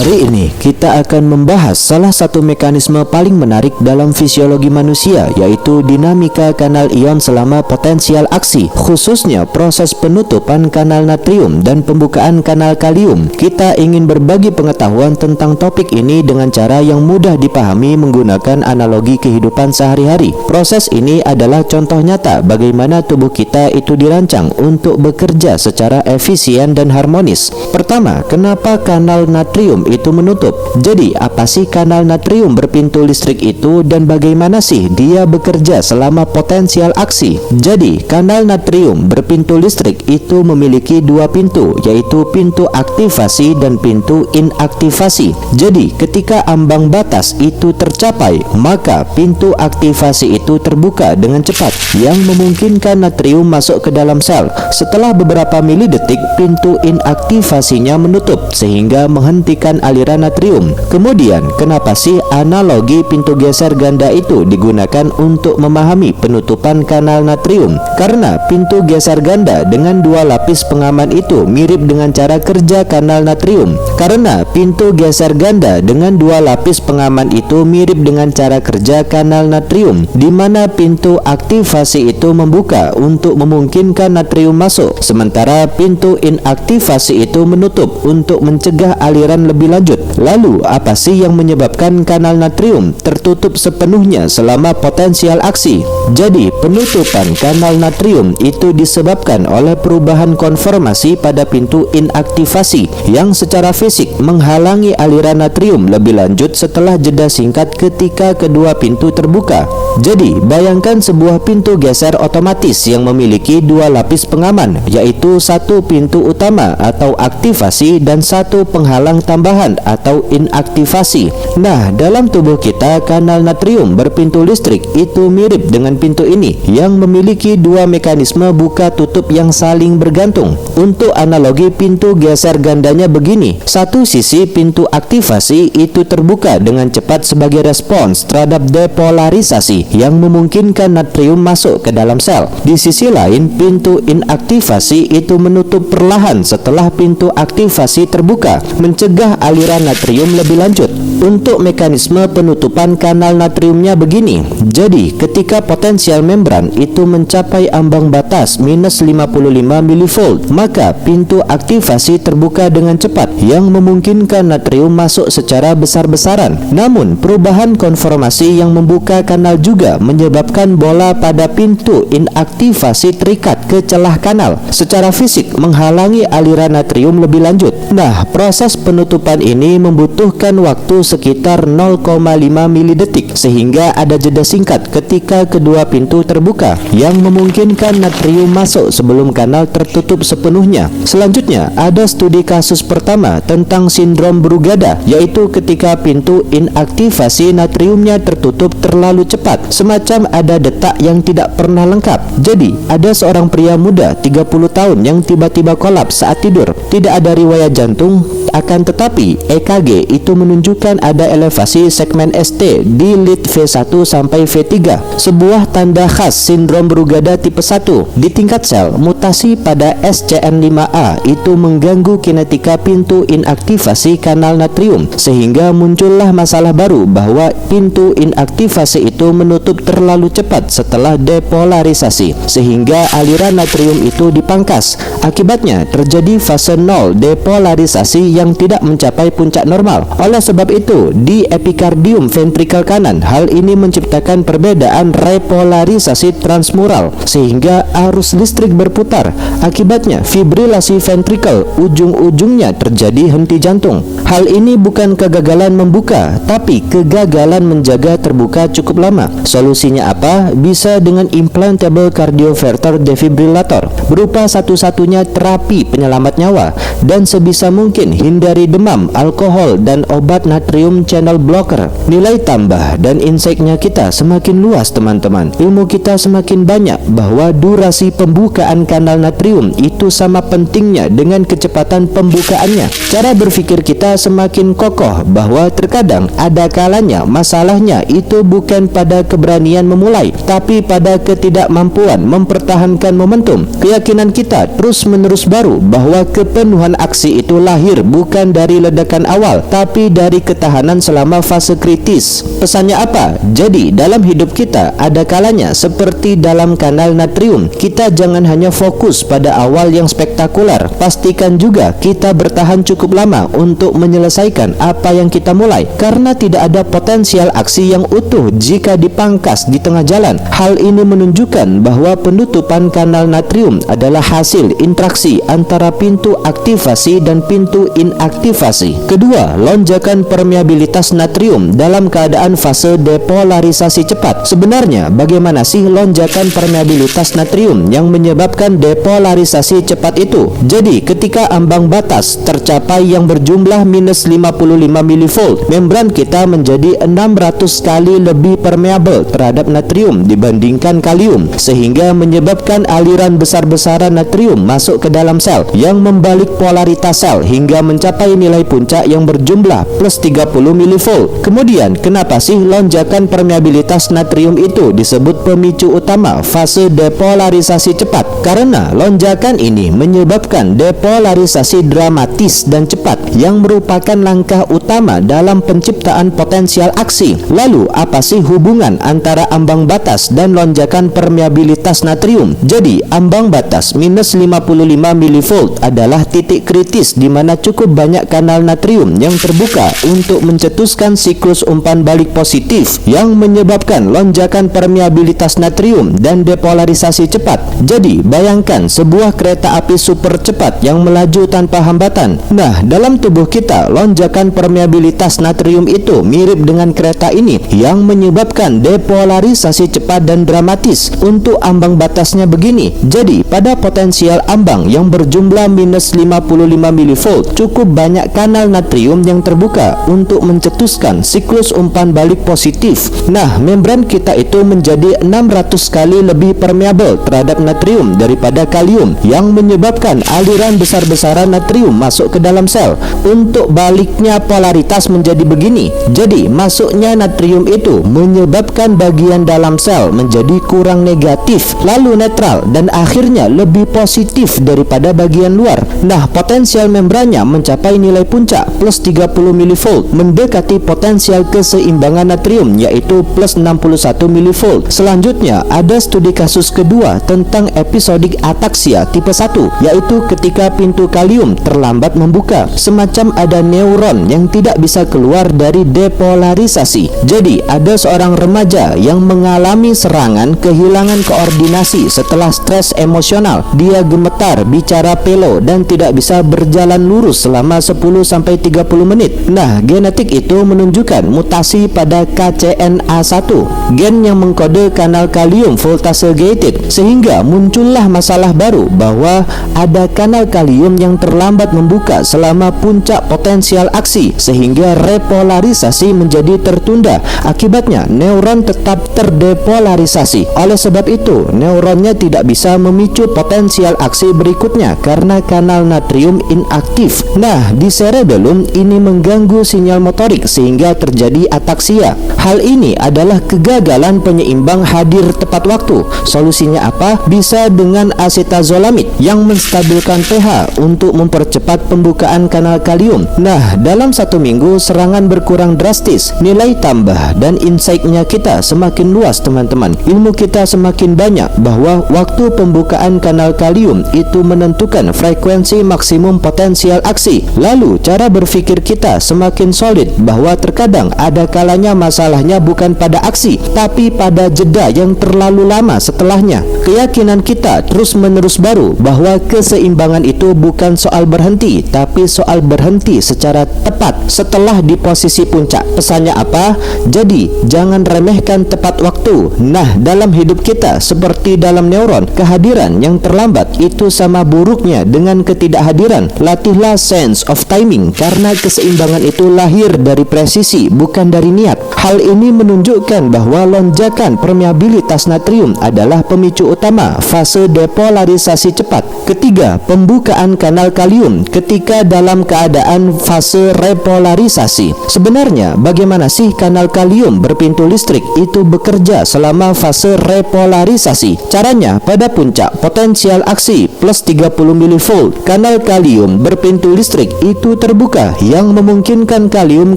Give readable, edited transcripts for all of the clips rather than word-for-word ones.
Hari ini kita akan membahas salah satu mekanisme paling menarik dalam fisiologi manusia, yaitu dinamika kanal ion selama potensial aksi, khususnya proses penutupan kanal natrium dan pembukaan kanal kalium. Kita ingin berbagi pengetahuan tentang topik ini dengan cara yang mudah dipahami menggunakan analogi kehidupan sehari-hari. Proses ini adalah contoh nyata bagaimana tubuh kita itu dirancang untuk bekerja secara efisien dan harmonis. Pertama, kenapa kanal natrium itu menutup? Jadi, apa sih kanal natrium berpintu listrik itu dan bagaimana sih dia bekerja selama potensial aksi? Jadi, kanal natrium berpintu listrik itu memiliki dua pintu, yaitu pintu aktivasi dan pintu inaktivasi. Jadi, ketika ambang batas itu tercapai, maka pintu aktivasi itu terbuka dengan cepat, yang memungkinkan natrium masuk ke dalam sel. Setelah beberapa milidetik, pintu inaktivasinya menutup sehingga menghentikan aliran natrium. Kemudian, kenapa sih analogi pintu geser ganda itu digunakan untuk memahami penutupan kanal natrium? Karena pintu geser ganda dengan dua lapis pengaman itu mirip dengan cara kerja kanal natrium. Karena pintu geser ganda dengan dua lapis pengaman itu mirip dengan cara kerja kanal natrium, di mana pintu aktivasi itu membuka untuk memungkinkan natrium masuk, sementara pintu inaktivasi itu menutup untuk mencegah aliran lebih lanjut. Lalu, apa sih yang menyebabkan kanal natrium tertutup sepenuhnya selama potensial aksi? Jadi, penutupan kanal natrium itu disebabkan oleh perubahan konformasi pada pintu inaktivasi yang secara fisik menghalangi aliran natrium lebih lanjut setelah jeda singkat ketika kedua pintu terbuka. Jadi, bayangkan sebuah pintu geser otomatis yang memiliki dua lapis pengaman, yaitu satu pintu utama atau aktivasi dan satu penghalang tambahan atau inaktivasi. Nah, dalam tubuh kita, kanal natrium berpintu listrik itu mirip dengan pintu ini yang memiliki dua mekanisme buka tutup yang saling bergantung. Untuk analogi pintu geser gandanya begini, satu sisi pintu aktivasi itu terbuka dengan cepat sebagai respons terhadap depolarisasi yang memungkinkan natrium masuk ke dalam sel. Di sisi lain, pintu inaktivasi itu menutup perlahan setelah pintu aktivasi terbuka, mencegah aliran natrium lebih lanjut. Untuk mekanisme penutupan kanal natriumnya begini. Jadi, ketika potensial membran itu mencapai ambang batas minus 55 mV, maka pintu aktivasi terbuka dengan cepat yang memungkinkan natrium masuk secara besar-besaran. Namun, perubahan konformasi yang membuka kanal juga menyebabkan bola pada pintu inaktivasi terikat ke celah kanal, secara fisik menghalangi aliran natrium lebih lanjut. Nah, proses penutupan ini membutuhkan waktu sekitar 0,5 milidetik, sehingga ada jeda singkat ketika kedua pintu terbuka yang memungkinkan natrium masuk sebelum kanal tertutup sepenuhnya. Selanjutnya, ada studi kasus pertama tentang sindrom Brugada, yaitu ketika pintu inaktivasi natriumnya tertutup terlalu cepat, semacam ada detak yang tidak pernah lengkap. Jadi, ada seorang pria muda 30 tahun yang tiba-tiba kolaps saat tidur. Tidak ada riwayat jantung, akan tetapi EKG itu menunjukkan ada elevasi segmen ST di lead V1 sampai V3, sebuah tanda khas sindrom Brugada tipe 1. Di tingkat sel, mutasi pada SCN5A itu mengganggu kinetika pintu inaktivasi kanal natrium, sehingga muncullah masalah baru bahwa pintu inaktivasi itu menutup terlalu cepat setelah depolarisasi, sehingga aliran natrium itu dipangkas. Akibatnya, terjadi fase 0 depolarisasi yang tidak mencapai puncak normal. Oleh sebab itu, di epikardium ventrikel kanan, hal ini menciptakan perbedaan repolarisasi transmural sehingga arus listrik berputar. Akibatnya, fibrilasi ventrikel, ujung-ujungnya terjadi henti jantung. Hal ini bukan kegagalan membuka, tapi kegagalan menjaga terbuka cukup lama. Solusinya apa? Bisa dengan implantable cardioverter defibrillator, berupa satu-satunya terapi penyelamat nyawa, dan sebisa mungkin hindari demam, alkohol, dan obat natrium channel blocker. Nilai tambah dan insight-nya kita semakin luas, teman-teman. Ilmu kita semakin banyak bahwa durasi pembukaan kanal natrium itu sama pentingnya dengan kecepatan pembukaannya. Cara berpikir kita semakin kokoh bahwa terkadang ada kalanya masalahnya itu bukan pada keberanian memulai, tapi pada ketidakmampuan mempertahankan momentum. Keyakinan kita terus-menerus baru bahwa kepenuhan keseimbangan aksi itu lahir bukan dari ledakan awal, tapi dari ketahanan selama fase kritis. Pesannya apa? Jadi dalam hidup kita ada kalanya seperti dalam kanal natrium, kita jangan hanya fokus pada awal yang spektakuler. Pastikan juga kita bertahan cukup lama untuk menyelesaikan apa yang kita mulai, karena tidak ada potensial aksi yang utuh jika dipangkas di tengah jalan. Hal ini menunjukkan bahwa penutupan kanal natrium adalah hasil interaksi antara pintu aktivasi dan pintu inaktivasi. Kedua, lonjakan permeabilitas natrium dalam keadaan fase depolarisasi cepat. Sebenarnya bagaimana sih lonjakan permeabilitas natrium yang menyebabkan depolarisasi cepat itu? Jadi ketika ambang batas tercapai yang berjumlah minus 55 mV, membran kita menjadi 600 kali lebih permeabel terhadap natrium dibandingkan kalium, sehingga menyebabkan aliran besar-besaran natrium masuk ke dalam sel yang membalik polaritas sel hingga mencapai nilai puncak yang berjumlah plus 30 mV. Kemudian kenapa sih lonjakan permeabilitas natrium itu disebut pemicu utama fase depolarisasi cepat? Karena lonjakan ini menyebabkan depolarisasi dramatis dan cepat yang merupakan langkah utama dalam penciptaan potensial aksi. Lalu apa sih hubungan antara ambang batas dan lonjakan permeabilitas natrium? Jadi ambang batas minus 55 mV adalah titik kritis di mana cukup banyak kanal natrium yang terbuka untuk mencetuskan siklus umpan balik positif yang menyebabkan lonjakan permeabilitas natrium dan depolarisasi cepat. Jadi bayangkan sebuah kereta api super cepat yang melaju tanpa hambatan. Nah, dalam tubuh kita lonjakan permeabilitas natrium itu mirip dengan kereta ini yang menyebabkan depolarisasi cepat dan dramatis. Untuk ambang batasnya begini. Jadi pada potensial ambang yang berjumlah minus 55 mV, cukup banyak kanal natrium yang terbuka untuk mencetuskan siklus umpan balik positif. Nah, membran kita itu menjadi 600 kali lebih permeabel terhadap natrium daripada kalium yang menyebabkan aliran besar-besaran natrium masuk ke dalam sel. Untuk baliknya polaritas menjadi begini. Jadi masuknya natrium itu menyebabkan bagian dalam sel menjadi kurang negatif, lalu netral, dan akhirnya lebih positif daripada bagian luar. Nah, potensial membrannya mencapai nilai puncak plus 30 mV, mendekati potensial keseimbangan natrium yaitu plus 61 mV. Selanjutnya ada studi kasus kedua tentang episodik ataksia tipe 1, yaitu ketika pintu kalium terlambat membuka, semacam ada neuron yang tidak bisa keluar dari depolarisasi. Jadi ada seorang remaja yang mengalami serangan kehilangan koordinasi setelah stres emosional. Dia gemetar, bicara pelo, dan tidak bisa berjalan lurus selama 10-30 menit. Nah, genetik itu menunjukkan mutasi pada KCNA1, gen yang mengkode kanal kalium voltase gated, sehingga muncullah masalah baru bahwa ada kanal kalium yang terlambat membuka selama puncak potensial aksi, sehingga repolarisasi menjadi tertunda. Akibatnya neuron tetap terdepolarisasi. Oleh sebab itu neuronnya tidak bisa memicu potensial aksi berikutnya karena kanal natrium inaktif. Nah, di cerebellum ini mengganggu sinyal motorik sehingga terjadi ataksia. Hal ini adalah kegagalan penyeimbang hadir tepat waktu. Solusinya apa? Bisa dengan asetazolamid yang menstabilkan pH untuk mempercepat pembukaan kanal kalium. Nah, dalam 1 minggu serangan berkurang drastis, nilai tambah dan insight-nya kita semakin luas teman-teman. Ilmu kita semakin banyak bahwa waktu pembukaan kanal kalium itu menentukan frekuensi maksimum potensial aksi. Lalu cara berpikir kita semakin solid bahwa terkadang ada kalanya masalahnya bukan pada aksi, tapi pada jeda yang terlalu lama setelahnya. Keyakinan kita terus-menerus baru bahwa keseimbangan itu bukan soal berhenti, tapi soal berhenti secara tepat setelah di posisi puncak. Pesannya apa? Jadi jangan remehkan tepat waktu. Nah, dalam hidup kita seperti dalam neuron, kehadiran yang terlambat itu sama buruknya dengan ketidakhadiran. Latihlah sense of timing karena keseimbangan itu lahir dari presisi, bukan dari niat. Hal ini menunjukkan bahwa lonjakan permeabilitas natrium adalah pemicu utama fase depolarisasi cepat. Ketiga, pembukaan kanal kalium ketika dalam keadaan fase repolarisasi. Sebenarnya bagaimana sih kanal kalium berpintu listrik itu bekerja selama fase repolarisasi? Caranya pada puncak potensial aksi plus 30 mV, kanal kanal kalium berpintu listrik itu terbuka yang memungkinkan kalium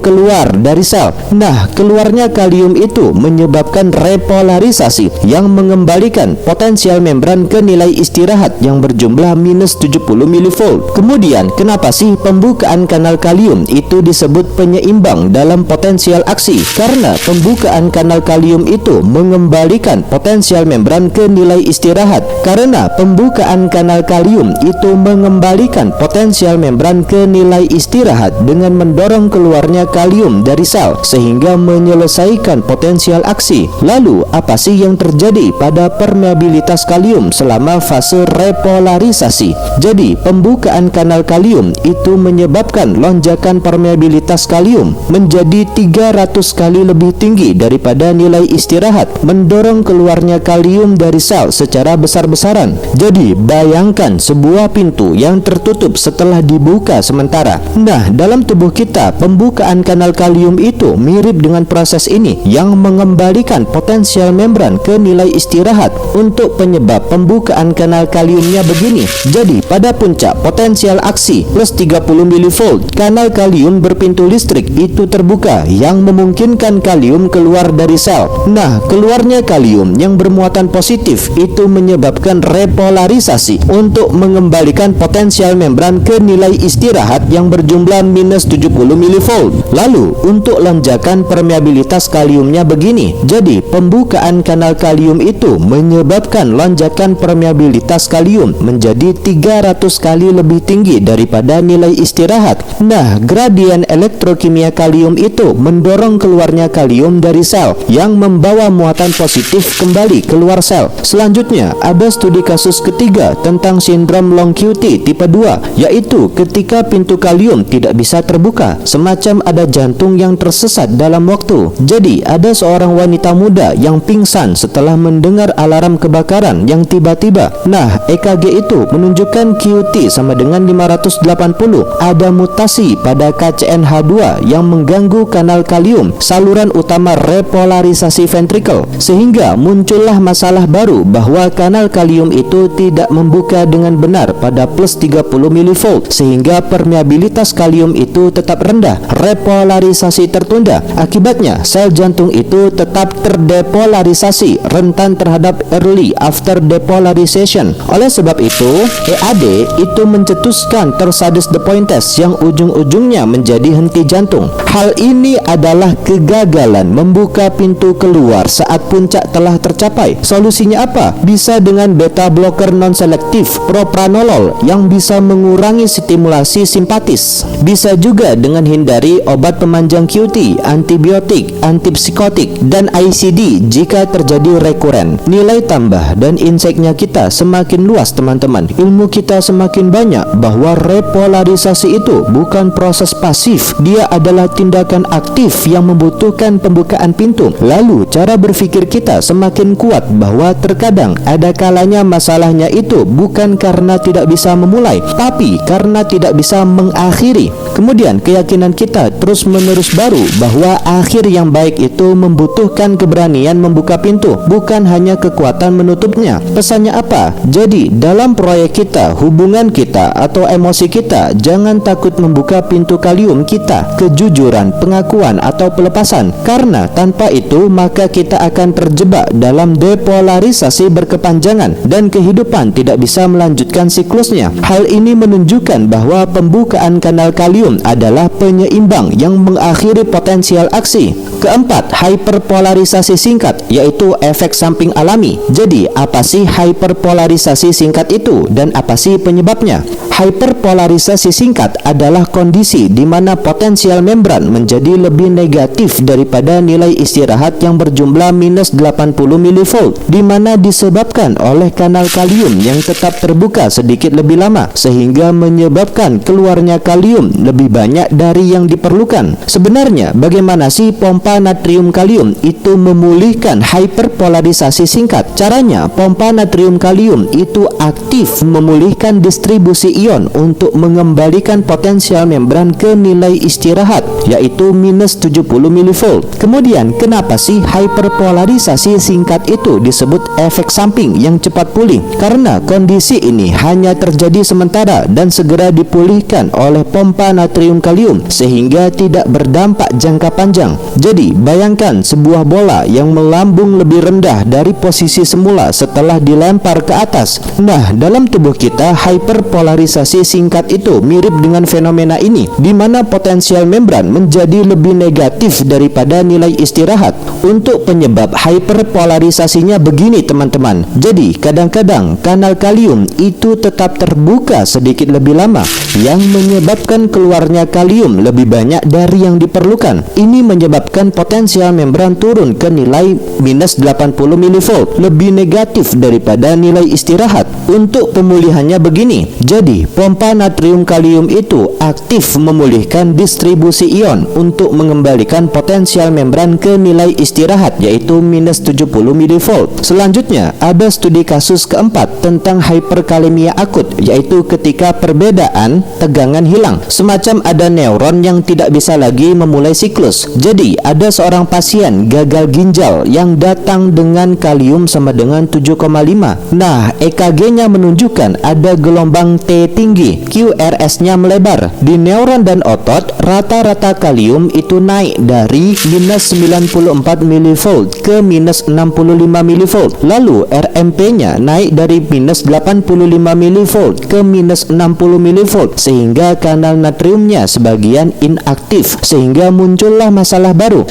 keluar dari sel. Nah, keluarnya kalium itu menyebabkan repolarisasi yang mengembalikan potensial membran ke nilai istirahat yang berjumlah minus 70 mV. Kemudian, kenapa sih pembukaan kanal kalium itu disebut penyeimbang dalam potensial aksi? Karena pembukaan kanal kalium itu mengembalikan potensial membran ke nilai istirahat. Karena pembukaan kanal kalium itu mengembalikan potensial membran ke nilai istirahat dengan mendorong keluarnya kalium dari sel sehingga menyelesaikan potensial aksi. Lalu, apa sih yang terjadi pada permeabilitas kalium selama fase repolarisasi? Jadi, pembukaan kanal kalium itu menyebabkan lonjakan permeabilitas kalium menjadi 300 kali lebih tinggi daripada nilai istirahat, mendorong keluarnya kalium dari sel secara besar-besaran. Jadi, bayangkan sebuah pintu yang tertutup setelah dibuka sementara. Nah, dalam tubuh kita, pembukaan kanal kalium itu mirip dengan proses ini yang mengembalikan potensial membran ke nilai istirahat. Untuk penyebab pembukaan kanal kaliumnya begini. Jadi, pada puncak potensial aksi plus 30 mV, kanal kalium berpintu listrik itu terbuka yang memungkinkan kalium keluar dari sel. Nah, keluarnya kalium yang bermuatan positif itu menyebabkan repolarisasi untuk mengembalikan potensial membran ke nilai istirahat yang berjumlah minus 70 mV. Lalu, untuk lonjakan permeabilitas kaliumnya begini. Jadi, pembukaan kanal kalium itu menyebabkan lonjakan permeabilitas kalium menjadi 300 kali lebih tinggi daripada nilai istirahat. Nah, gradien elektrokimia kalium itu mendorong keluarnya kalium dari sel yang membawa muatan positif kembali keluar sel. Selanjutnya, ada studi kasus ketiga tentang sindrom long QT tipe 2, yaitu ketika pintu kalium tidak bisa terbuka, semacam ada jantung yang tersesat dalam waktu. Jadi, ada seorang wanita muda yang pingsan setelah mendengar alarm kebakaran yang tiba-tiba. Nah, EKG itu menunjukkan QT sama dengan 580. Ada mutasi pada KCNH2 yang mengganggu kanal kalium, saluran utama repolarisasi ventrikel, sehingga muncullah masalah baru bahwa kanal kalium itu tidak membuka dengan benar pada plus 30 mV, sehingga permeabilitas kalium itu tetap rendah, repolarisasi tertunda. Akibatnya, sel jantung itu tetap terdepolarisasi, rentan terhadap early after depolarization. Oleh sebab itu, EAD itu mencetuskan Torsades de Pointes yang ujung-ujungnya menjadi henti jantung. Hal ini adalah kegagalan membuka pintu keluar saat puncak telah tercapai. Solusinya apa? Bisa dengan beta blocker non-selektif propranolol yang bisa mengurangi stimulasi simpatis. Bisa juga dengan hindari obat pemanjang QT, antibiotik, antipsikotik, dan ICD jika terjadi rekuren. Nilai tambah dan insight-nya kita semakin luas, teman-teman. Ilmu kita semakin banyak bahwa repolarisasi itu bukan proses pasif, dia adalah tindakan aktif yang membutuhkan pembukaan pintu. Lalu, cara berpikir kita semakin kuat bahwa terkadang ada kalanya masalahnya itu bukan karena tidak bisa memulai, tapi karena tidak bisa mengakhiri. Kemudian, keyakinan kita terus-menerus baru bahwa akhir yang baik itu membutuhkan keberanian membuka pintu, bukan hanya kekuatan menutupnya. Pesannya apa? Jadi, dalam proyek kita, hubungan kita, atau emosi kita, jangan takut membuka pintu kalium kita, kejujuran, pengakuan, atau pelepasan. Karena tanpa itu, maka kita akan terjebak dalam depolarisasi berkepanjangan dan kehidupan tidak bisa melanjutkan siklusnya. Hal ini menunjukkan bahwa pembukaan kanal kalium adalah penyeimbang yang mengakhiri potensial aksi. Keempat, hyperpolarisasi singkat, yaitu efek samping alami. Jadi, apa sih hyperpolarisasi singkat itu dan apa sih penyebabnya? Hyperpolarisasi singkat adalah kondisi di mana potensial membran menjadi lebih negatif daripada nilai istirahat yang berjumlah minus 80 mV, di mana disebabkan oleh kanal kalium yang tetap terbuka sedikit lebih lama, sehingga menyebabkan keluarnya kalium lebih banyak dari yang diperlukan. Sebenarnya, bagaimana sih pompa natrium kalium itu memulihkan hyperpolarisasi singkat? Caranya, pompa natrium kalium itu aktif memulihkan distribusi ion untuk mengembalikan potensial membran ke nilai istirahat. yaitu minus 70 mV. Kemudian kenapa sih hyperpolarisasi singkat itu disebut efek samping yang cepat pulih? Karena kondisi ini hanya terjadi sementara dan segera dipulihkan oleh pompa natrium kalium sehingga tidak berdampak jangka panjang. Jadi bayangkan sebuah bola yang melambung lebih rendah dari posisi semula setelah dilempar ke atas. Nah, dalam tubuh kita hyperpolarisasi singkat itu mirip dengan fenomena ini, di mana potensial membran menjadi lebih negatif daripada nilai istirahat. Untuk penyebab hyperpolarisasinya begini teman-teman. Jadi kadang-kadang kanal kalium itu tetap terbuka sedikit lebih lama, yang menyebabkan keluarnya kalium lebih banyak dari yang diperlukan. Ini menyebabkan potensial membran turun ke nilai minus 80 mV, lebih negatif daripada nilai istirahat. Untuk pemulihannya begini. Jadi pompa natrium kalium itu aktif memulihkan distribusi ion untuk mengembalikan potensial membran ke nilai istirahat, yaitu minus 70 mV. Selanjutnya ada studi kasus keempat tentang hyperkalemia akut, yaitu ketika perbedaan tegangan hilang, semacam ada neuron yang tidak bisa lagi memulai siklus. Jadi ada seorang pasien gagal ginjal yang datang dengan kalium sama dengan 7,5. Nah, EKG-nya menunjukkan ada gelombang T tinggi, QRS-nya melebar. Di neuron dan otot, rata-rata kalium itu naik dari minus 94 mV ke minus 65 mV. Lalu RMP-nya naik dari minus 85 mV ke minus 60 mV, sehingga kanal natriumnya sebagian inaktif, sehingga muncullah masalah baru.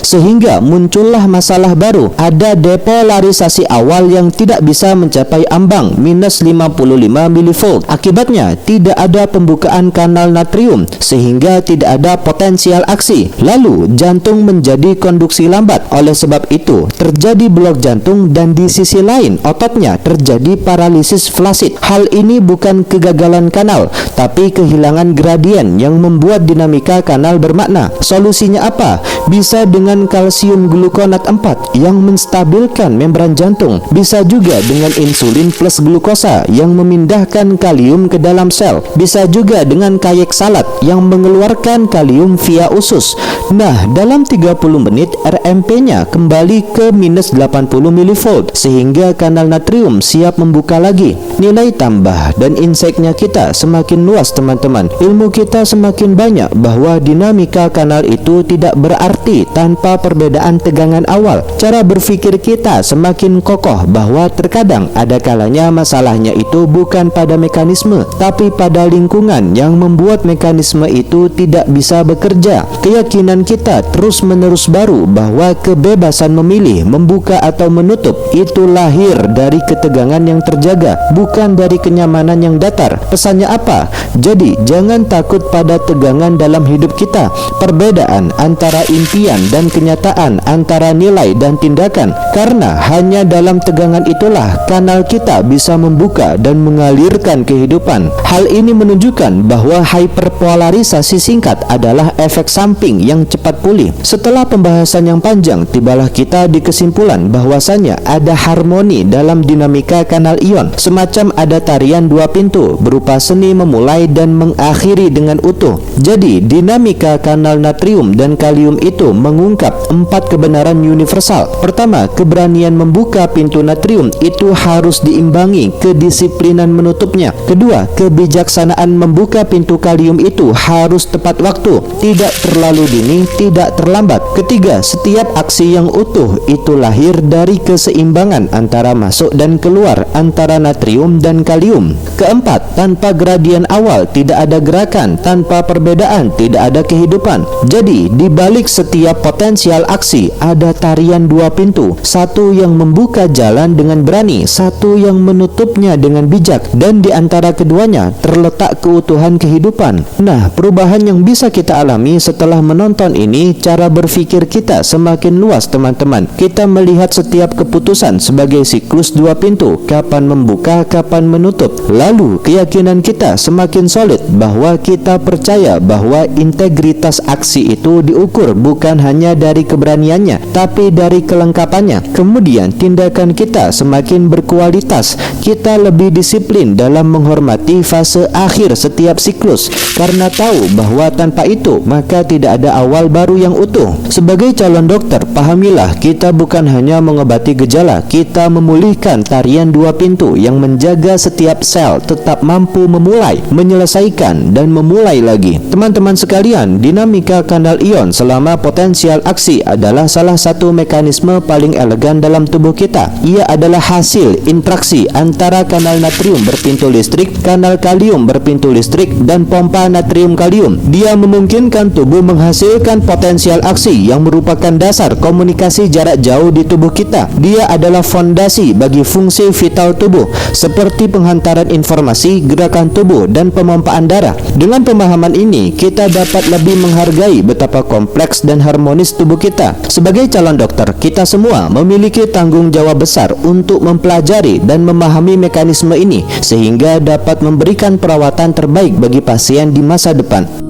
Ada depolarisasi awal yang tidak bisa mencapai ambang minus 55 mV. Akibatnya tidak ada pembukaan kanal natrium sehingga tidak ada potensial aksi. Lalu jantung menjadi konduksi lambat. Oleh sebab itu terjadi blok jantung dan di sisi lain ototnya terjadi paralisis flasid. Hal ini bukan kegagalan kanal, tapi kehilangan gradien yang membuat dinamika kanal bermakna. Solusinya apa? Bisa dengan kalsium glukonat 4 yang menstabilkan membran jantung. Bisa juga dengan insulin plus glukosa yang memindahkan kalium ke dalam sel. Bisa juga dengan kayek salat yang mengeluarkan kalium via usus. Nah, dalam 30 menit RMP-nya kembali ke minus 80 mV sehingga kanal natrium siap membuka lagi. Nilai tambah dan insight-nya kita semakin luas teman-teman. Ilmu kita semakin banyak bahwa dinamika kanal itu tidak berarti tanpa perbedaan tegangan awal. Cara berpikir kita semakin kokoh bahwa terkadang ada kalanya masalahnya itu bukan pada mekanisme, tapi pada lingkungan yang membuat mekanisme itu tidak bisa bekerja. Keyakinan kita terus-menerus baru bahwa kebebasan memilih, membuka atau menutup itu lahir dari ketegangan yang terjaga, bukan dari kenyamanan yang datar. Pesannya apa? Jadi jangan takut pada tegangan dalam hidup kita. Perbedaan antara impian dan kenyataan, antara nilai dan tindakan, karena hanya dalam tegangan itulah kanal kita bisa membuka dan mengalirkan kehidupan. Hal ini menunjukkan bahwa hyperpolarisasi singkat adalah efek samping yang cepat pulih. Setelah pembahasan yang panjang, tibalah kita di kesimpulan bahwasanya ada harmoni dalam dinamika kanal ion, semacam ada tarian dua pintu berupa seni memulai dan mengakhiri dengan utuh. Jadi dinamika kanal natrium dan kalium itu mengungkap 4 kebenaran universal. Pertama, keberanian membuka pintu natrium itu harus diimbangi kedisiplinan menutupnya. Kedua, kebijaksanaan membuka pintu kalium itu harus tepat waktu, tidak terlalu dini, tidak terlambat. Ketiga, setiap aksi yang utuh itu lahir dari keseimbangan antara masuk dan keluar, antara natrium dan kalium. Keempat, tanpa gradien awal tidak ada gerakan, tanpa perbedaan tidak ada kehidupan. Jadi di balik setiap potensial aksi ada tarian dua pintu, satu yang membuka jalan dengan berani, satu yang menutupnya dengan bijak, dan di antara keduanya terletak keutuhan kehidupan. Nah, perubahan yang bisa kita alami setelah menonton ini, cara berpikir kita semakin luas teman-teman. Kita melihat setiap keputusan sebagai siklus dua pintu, kapan membuka, kapan menutup. Lalu keyakinan kita semakin solid bahwa kita percaya bahwa integritas aksi itu diukur bukan hanya dari keberaniannya, tapi dari kelengkapannya. Kemudian tindakan kita semakin berkualitas. Kita lebih disiplin dalam menghormati fase akhir setiap siklus, karena tahu bahwa tanpa itu maka tidak ada awal awal baru yang utuh. Sebagai calon dokter, pahamilah kita bukan hanya mengobati gejala, kita memulihkan tarian dua pintu yang menjaga setiap sel tetap mampu memulai, menyelesaikan, dan memulai lagi. Teman-teman sekalian, dinamika kanal ion selama potensial aksi adalah salah satu mekanisme paling elegan dalam tubuh kita. Ia adalah hasil interaksi antara kanal natrium berpintu listrik, kanal kalium berpintu listrik, dan pompa natrium kalium. Dia memungkinkan tubuh menghasilkan potensial aksi yang merupakan dasar komunikasi jarak jauh di tubuh kita. Dia adalah fondasi bagi fungsi vital tubuh seperti penghantaran informasi, gerakan tubuh, dan pemompaan darah. Dengan pemahaman ini, kita dapat lebih menghargai betapa kompleks dan harmonis tubuh kita. Sebagai calon dokter, kita semua memiliki tanggung jawab besar untuk mempelajari dan memahami mekanisme ini sehingga dapat memberikan perawatan terbaik bagi pasien di masa depan.